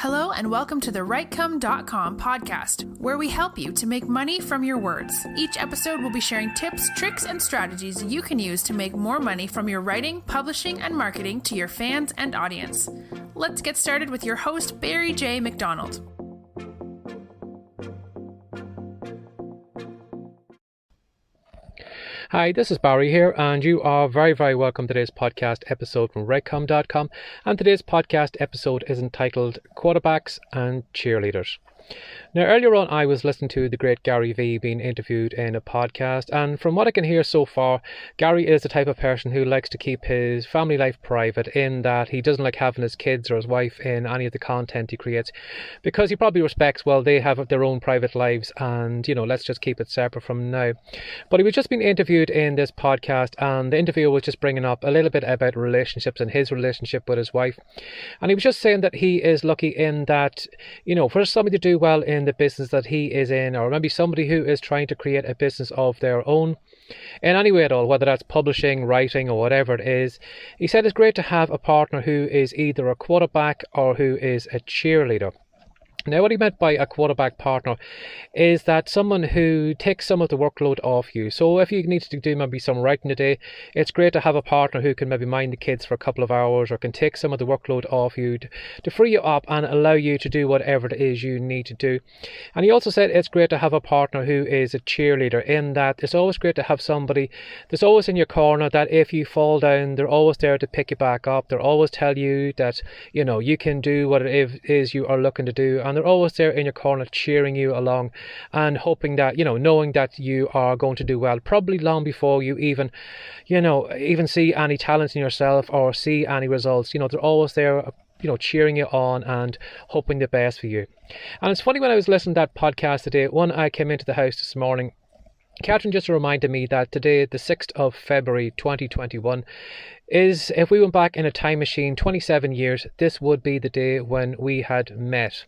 Hello and welcome to the WriteCome.com podcast, where we help you to make money from your words. Each episode will be sharing tips, tricks, and strategies you can use to make more money from your writing, publishing, and marketing to your fans and audience. Let's get started with your host, Barry J. McDonald. Hi, this is Barry here, and you are very, very welcome to today's podcast episode from WriteCome.com. And today's podcast episode is entitled Quarterbacks and Cheerleaders. Now, earlier on, I was listening to the great Gary Vee being interviewed in a podcast, and from what I can hear so far, Gary is the type of person who likes to keep his family life private, in that he doesn't like having his kids or his wife in any of the content he creates, because he probably respects, well, they have their own private lives, and, let's just keep it separate from now. But he was just being interviewed in this podcast, and the interviewer was just bringing up a little bit about relationships and his relationship with his wife, and he was just saying that he is lucky in that, for somebody to do well in the business that he is in, or maybe somebody who is trying to create a business of their own in any way at all, whether that's publishing, writing, or whatever it is, he said it's great to have a partner who is either a quarterback or who is a cheerleader. Now, what he meant by a quarterback partner is that someone who takes some of the workload off you. So if you need to do maybe some writing today, it's great to have a partner who can maybe mind the kids for a couple of hours, or can take some of the workload off you to free you up and allow you to do whatever it is you need to do. And he also said it's great to have a partner who is a cheerleader, in that it's always great to have somebody that's always in your corner, that if you fall down, they're always there to pick you back up. They'll always tell you that, you can do what it is you are looking to do. And they're always there in your corner cheering you along and hoping that, knowing that you are going to do well, probably long before you even see any talent in yourself or see any results. They're always there, cheering you on and hoping the best for you. And it's funny, when I was listening to that podcast today, when I came into the house this morning, Catherine just reminded me that today, the 6th of February 2021, is, if we went back in a time machine 27 years, this would be the day when we had met.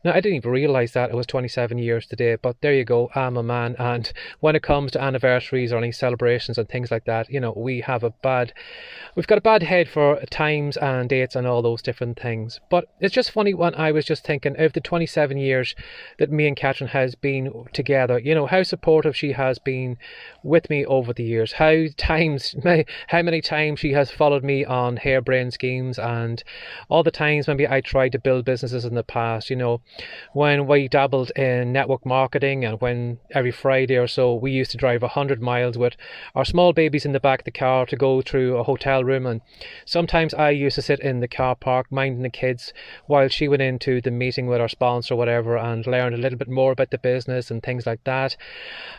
Now, I didn't even realise that it was 27 years today, but there you go, I'm a man, and when it comes to anniversaries or any celebrations and things like that, we've got a bad head for times and dates and all those different things. But it's just funny, when I was just thinking of the 27 years that me and Catherine has been together, how supportive she has been with me over the years, how many times she has followed me on harebrained schemes, and all the times maybe I tried to build businesses in the past, when we dabbled in network marketing, and when every Friday or so we used to drive 100 miles with our small babies in the back of the car to go through a hotel room, and sometimes I used to sit in the car park minding the kids while she went into the meeting with our sponsor or whatever, and learned a little bit more about the business and things like that.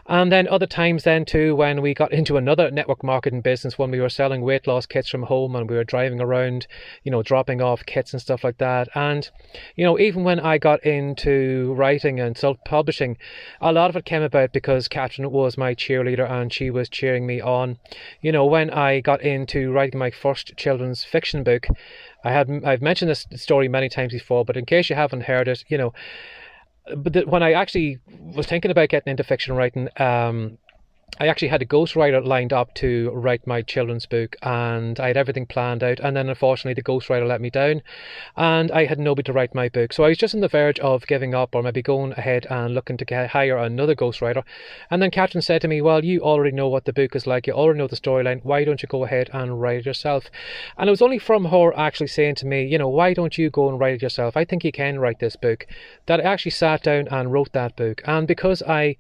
And then other times then too, when we got into another network marketing business, when we were selling weight loss kits from home, and we were driving around, dropping off kits and stuff like that. And even when I got into writing and self-publishing, a lot of it came about because Catherine was my cheerleader and she was cheering me on. When I got into writing my first children's fiction book, I've mentioned this story many times before, but in case you haven't heard it, when I actually was thinking about getting into fiction writing, I actually had a ghostwriter lined up to write my children's book, and I had everything planned out, and then unfortunately the ghostwriter let me down and I had nobody to write my book. So I was just on the verge of giving up, or maybe going ahead and looking to hire another ghostwriter. And then Catherine said to me, well, you already know what the book is like, you already know the storyline, why don't you go ahead and write it yourself? And it was only from her actually saying to me, why don't you go and write it yourself? I think you can write this book, that I actually sat down and wrote that book. And because I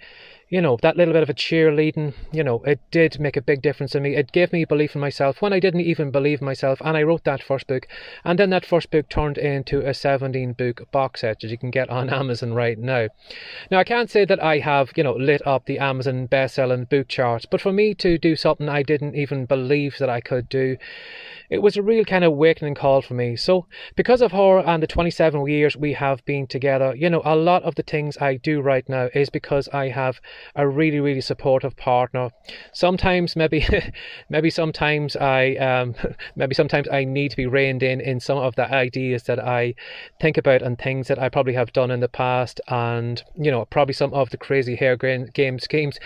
that little bit of a cheerleading, it did make a big difference in me. It gave me belief in myself when I didn't even believe in myself. And I wrote that first book. And then that first book turned into a 17-book box set that you can get on Amazon right now. Now, I can't say that I have, lit up the Amazon best-selling book charts. But for me to do something I didn't even believe that I could do, it was a real kind of awakening call for me. So because of her and the 27 years we have been together, a lot of the things I do right now is because I have a really, really supportive partner. Sometimes maybe sometimes I need to be reined in some of the ideas that I think about and things that I probably have done in the past, and probably some of the crazy hair game schemes.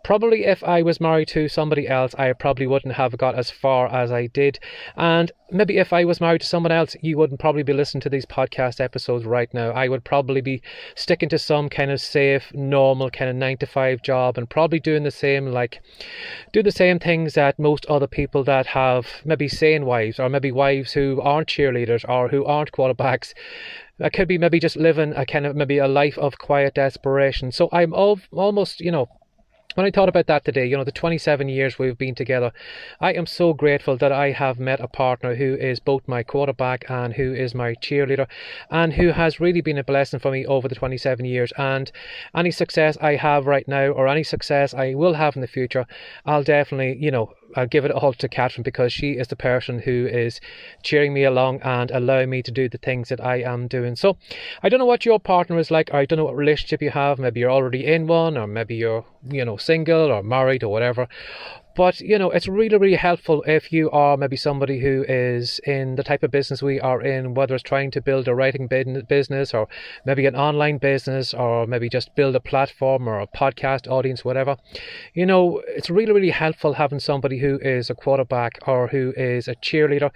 Probably if I was married to somebody else, I probably wouldn't have got as far as I did. And maybe if I was married to someone else, you wouldn't probably be listening to these podcast episodes right now. I would probably be sticking to some kind of safe, normal kind of 9-to-5 job, and probably doing the same things that most other people that have maybe sane wives, or maybe wives who aren't cheerleaders or who aren't quarterbacks. I could be maybe just living a kind of maybe a life of quiet desperation. So I'm almost, when I thought about that today, the 27 years we've been together, I am so grateful that I have met a partner who is both my quarterback and who is my cheerleader, and who has really been a blessing for me over the 27 years. And any success I have right now, or any success I will have in the future, I'll definitely, I'll give it all to Catherine, because she is the person who is cheering me along and allowing me to do the things that I am doing. So I don't know what your partner is like, or I don't know what relationship you have. Maybe you're already in one, or maybe you're, single or married or whatever. But, it's really, really helpful if you are maybe somebody who is in the type of business we are in, whether it's trying to build a writing business, or maybe an online business, or maybe just build a platform or a podcast audience, whatever. It's really, really helpful having somebody who is a quarterback or who is a cheerleader.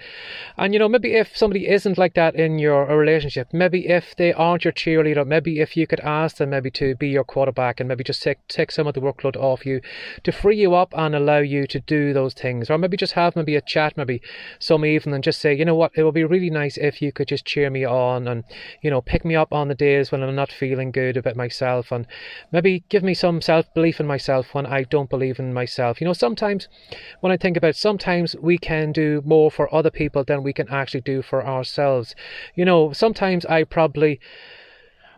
And, maybe if somebody isn't like that in your relationship, maybe if they aren't your cheerleader, maybe if you could ask them maybe to be your quarterback, and maybe just take some of the workload off you to free you up and allow you to do those things. Or maybe just have maybe a chat maybe some evening and just say, you know what, it would be really nice if you could just cheer me on, and pick me up on the days when I'm not feeling good about myself, and maybe give me some self-belief in myself when I don't believe in myself. Sometimes when I think about it, sometimes we can do more for other people than we can actually do for ourselves. Sometimes I probably,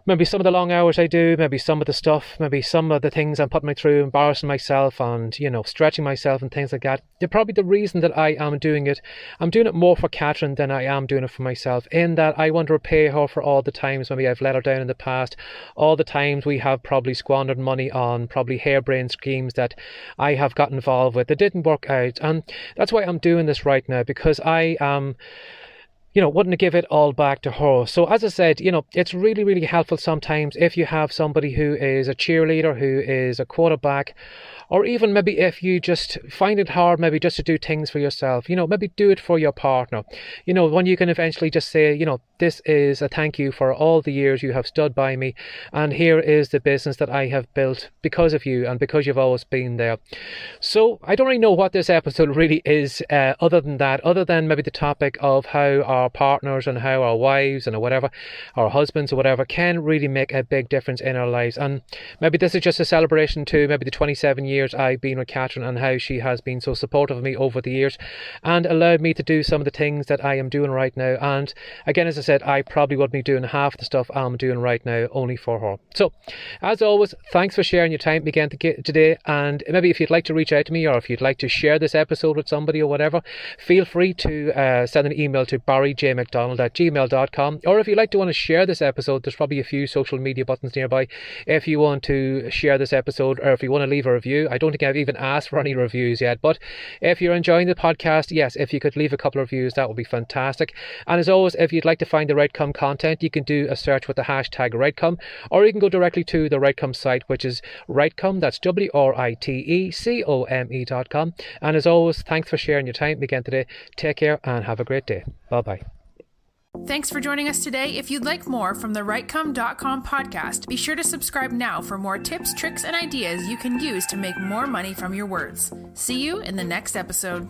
maybe some of the long hours I do, maybe some of the stuff, maybe some of the things I'm putting me through, embarrassing myself and, stretching myself and things like that. They're probably the reason that I am doing it. I'm doing it more for Catherine than I am doing it for myself, in that I want to repay her for all the times maybe I've let her down in the past, all the times we have probably squandered money on probably harebrained schemes that I have got involved with that didn't work out. And that's why I'm doing this right now, because I am wanting to give it all back to her. So as I said, it's really, really helpful sometimes if you have somebody who is a cheerleader, who is a quarterback, or even maybe if you just find it hard maybe just to do things for yourself, maybe do it for your partner. When you can eventually just say, this is a thank you for all the years you have stood by me, and here is the business that I have built because of you and because you've always been there. So I don't really know what this episode really is, other than maybe the topic of how our partners and how our wives and whatever, our husbands or whatever, can really make a big difference in our lives. And maybe this is just a celebration to maybe the 27 years I've been with Catherine, and how she has been so supportive of me over the years and allowed me to do some of the things that I am doing right now. And again, as I said, I probably wouldn't be doing half the stuff I'm doing right now only for her. So as always, thanks for sharing your time again today. And maybe if you'd like to reach out to me, or if you'd like to share this episode with somebody or whatever, feel free to send an email to barryjmcdonald@gmail.com. Or if you'd like to want to share this episode, there's probably a few social media buttons nearby if you want to share this episode, or if you want to leave a review. I don't think I've even asked for any reviews yet, but if you're enjoying the podcast, yes, if you could leave a couple of reviews, that would be fantastic. And as always, if you'd like to find the Rightcome content, you can do a search with the hashtag Rightcome, or you can go directly to the Rightcome site, which is Rightcome, that's WRITECOME.com. And as always, thanks for sharing your time again today. Take care and have a great day. Bye-bye. Thanks for joining us today. If you'd like more from the Rightcome.com podcast, be sure to subscribe now for more tips, tricks, and ideas you can use to make more money from your words. See you in the next episode.